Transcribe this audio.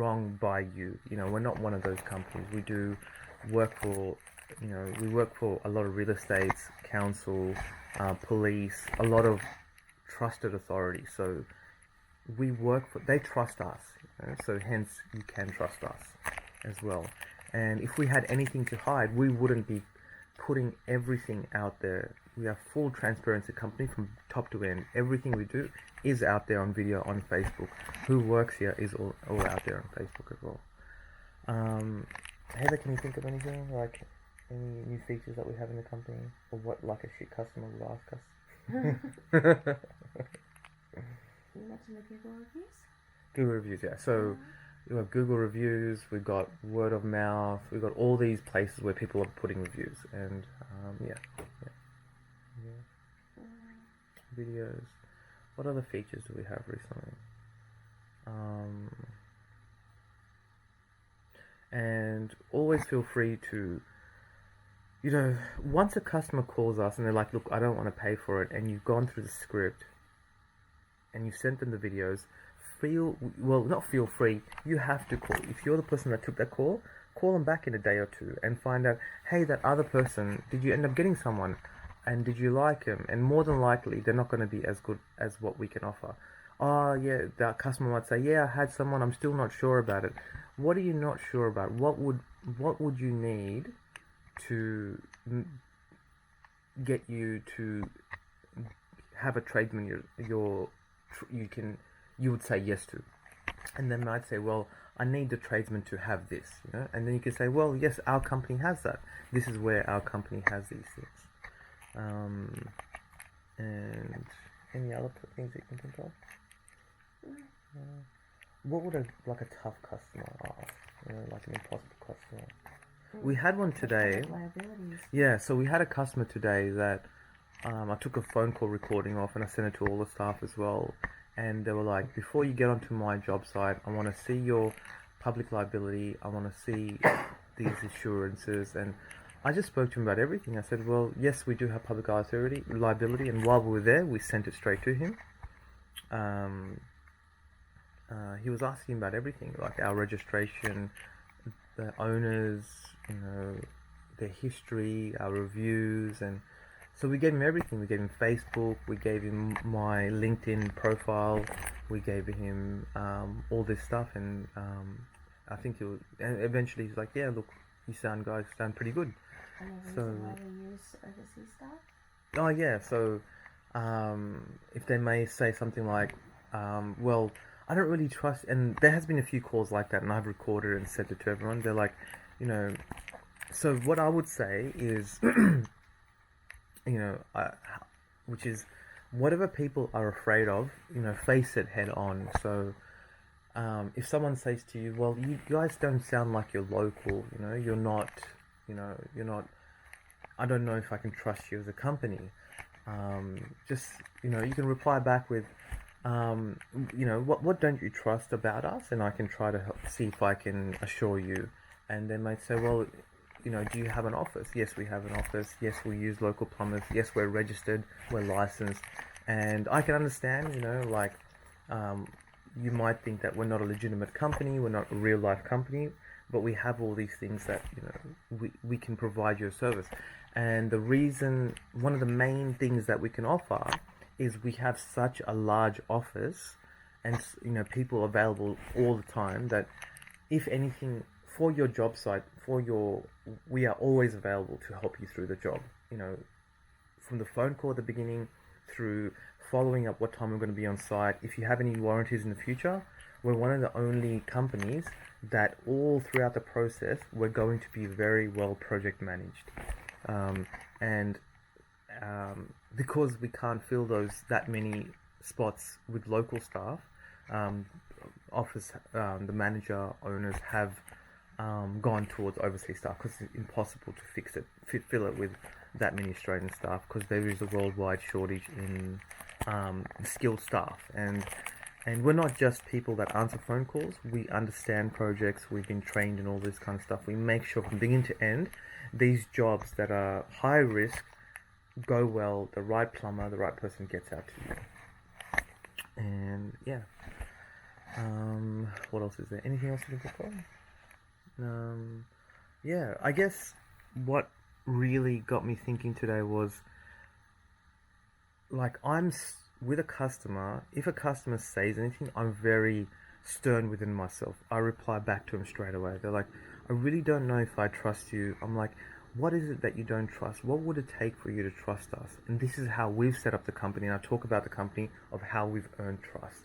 wrong by you. We're not one of those companies. We do work for, we work for a lot of real estate, council, police, a lot of trusted authorities. So they trust us. So hence you can trust us as well. And if we had anything to hide, we wouldn't be putting everything out there. We are full transparency company from top to end. Everything we do is out there on video on Facebook. Who works here is all out there on Facebook as well. Heather, can you think of anything, like any new features that we have in the company, or what like a shit customer would ask us? You mentioned the Google reviews? Google reviews, yeah. So we've got Google reviews, we've got word of mouth, we've got all these places where people are putting reviews, and videos. What other features do we have recently? And always feel free to, once a customer calls us and they're like, look, I don't want to pay for it, and you've gone through the script and you've sent them the videos, not feel free, you have to call. If you're the person that took that call them back in a day or two and find out, hey, that other person, did you end up getting someone? And did you like him? And more than likely, they're not going to be as good as what we can offer. Oh, yeah, the customer might say, yeah, I had someone, I'm still not sure about it. What are you not sure about? What would you need to get you to have a tradesman you would say yes to? And they might say, well, I need the tradesman to have this, and then you can say, well, yes, our company has that. This is where our company has these things. And any other things you can think of? What would a tough customer ask? Like an impossible customer. We had one today. Yeah, so we had a customer today that I took a phone call recording off and I sent it to all the staff as well. And they were like, before you get onto my job site, I want to see your public liability. I want to see these insurances. And I just spoke to him about everything. I said, well, yes, we do have public liability. And while we were there, we sent it straight to him. He was asking about everything, like our registration, the owners, their history, our reviews, and so we gave him everything. We gave him Facebook, we gave him my LinkedIn profile, we gave him all this stuff, and I think and eventually he's like, yeah, look, you guys sound pretty good. And the reason why we use overseas staff? Oh yeah, so if they may say something like, well, I don't really trust, and there has been a few calls like that, and I've recorded and sent it to everyone. They're like, so what I would say is, which is, whatever people are afraid of, face it head on. So if someone says to you, well, you guys don't sound like you're local, you're not, I don't know if I can trust you as a company. Just, you can reply back with, what don't you trust about us, and I can try to see if I can assure you. And they might say, well, do you have an office? Yes, we have an office. Yes, we use local plumbers. Yes, we're registered, we're licensed. And I can understand, you might think that we're not a legitimate company, we're not a real life company, but we have all these things that, we can provide you a service. And one of the main things that we can offer is we have such a large office and, people available all the time that if anything, for your job site, we are always available to help you through the job. From the phone call at the beginning through following up what time we're going to be on site. If you have any warranties in the future, we're one of the only companies that all throughout the process, we're going to be very well project managed. Because we can't fill that many spots with local staff, the manager, owners have gone towards overseas staff because it's impossible to fill it with that many Australian staff, because there is a worldwide shortage in skilled staff. And we're not just people that answer phone calls. We understand projects. We've been trained in all this kind of stuff. We make sure from beginning to end, these jobs that are high risk go well. The right plumber, the right person gets out to you. And yeah. What else is there? Anything else in the book? Yeah, I guess what really got me thinking today was like with a customer. If a customer says anything, I'm very stern within myself. I reply back to them straight away. They're like, I really don't know if I trust you. I'm like, what is it that you don't trust? What would it take for you to trust us? And this is how we've set up the company. And I talk about the company of how we've earned trust.